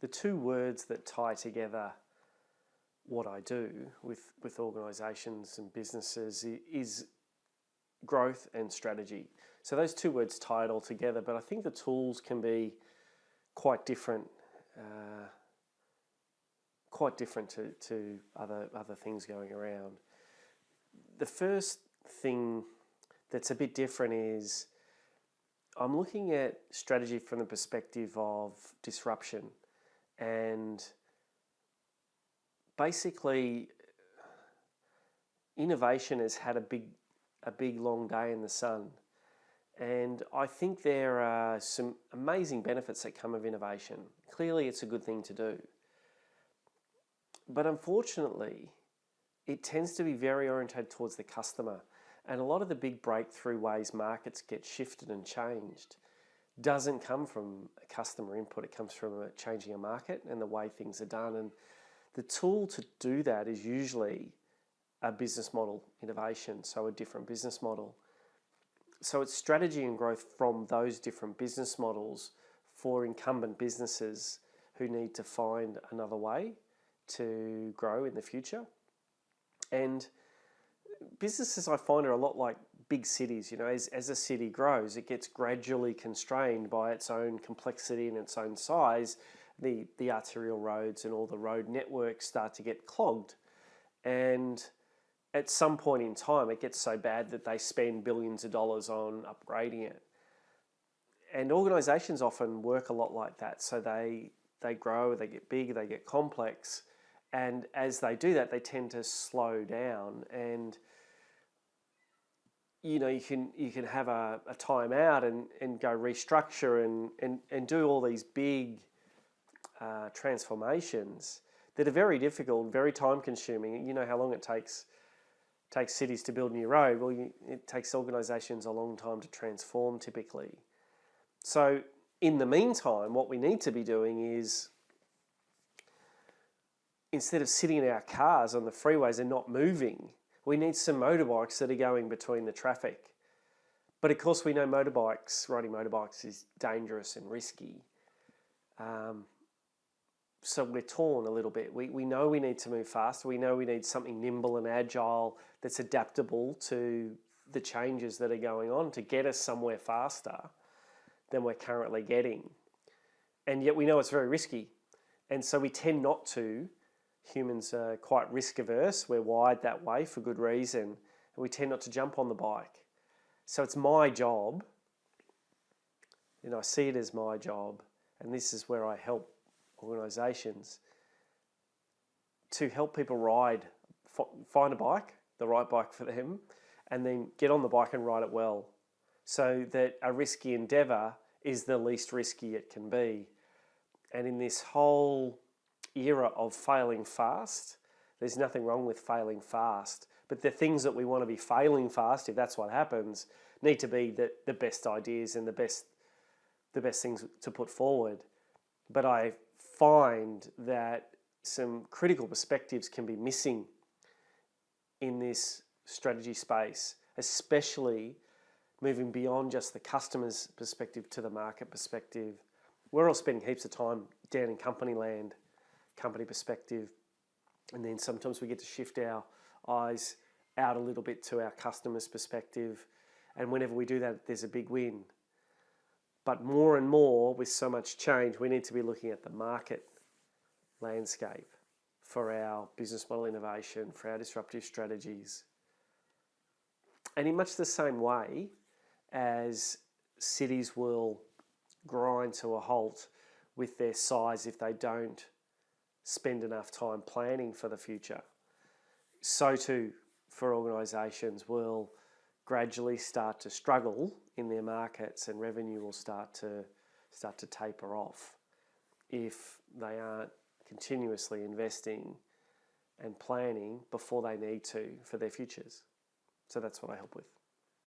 the two words that tie together what I do with organisations and businesses is growth and strategy. So those two words tie it all together, but I think the tools can be quite different to other things going around. The first thing that's a bit different is I'm looking at strategy from the perspective of disruption, and basically innovation has had a big long day in the sun, and I think there are some amazing benefits that come of innovation. Clearly it's a good thing to do, but unfortunately it tends to be very oriented towards the customer. And a lot of the big breakthrough ways markets get shifted and changed doesn't come from a customer input. It comes from changing a market and the way things are done. And the tool to do that is usually a business model innovation, so a different business model. So it's strategy and growth from those different business models for incumbent businesses who need to find another way to grow in the future. And businesses, I find, are a lot like big cities. You know, as a city grows, it gets gradually constrained by its own complexity and its own size. The arterial roads and all the road networks start to get clogged. And at some point in time, it gets so bad that they spend billions of dollars on upgrading it. And organisations often work a lot like that. So they grow, they get big, they get complex. And as they do that, they tend to slow down. And you know, you can have a time out and go restructure and do all these big transformations that are very difficult, very time consuming. You know how long it takes cities to build a new road. Well, it takes organisations a long time to transform typically. So in the meantime, what we need to be doing is, instead of sitting in our cars on the freeways and not moving, we need some motorbikes that are going between the traffic. But of course we know riding motorbikes is dangerous and risky. So we're torn a little bit. We know we need to move faster. We know we need something nimble and agile that's adaptable to the changes that are going on to get us somewhere faster than we're currently getting. And yet we know it's very risky. And so we tend not to. Humans are quite risk averse. We're wired that way for good reason. And we tend not to jump on the bike. So it's my job, and I see it as my job, and this is where I help organisations to help people find a bike, the right bike for them, and then get on the bike and ride it well, so that a risky endeavour is the least risky it can be. And in this whole era of failing fast, there's nothing wrong with failing fast, but the things that we want to be failing fast, if that's what happens, need to be the best ideas and the best things to put forward. But I find that some critical perspectives can be missing in this strategy space, especially moving beyond just the customer's perspective to the market perspective. We're all spending heaps of time down in company land, company perspective, and then sometimes we get to shift our eyes out a little bit to our customer's perspective, and whenever we do that, there's a big win. But more and more, with so much change, we need to be looking at the market landscape for our business model innovation, for our disruptive strategies. And in much the same way as cities will grind to a halt with their size if they don't spend enough time planning for the future, so too for organisations will gradually start to struggle in their markets, and revenue will start to taper off if they aren't continuously investing and planning before they need to for their futures. So that's what I help with.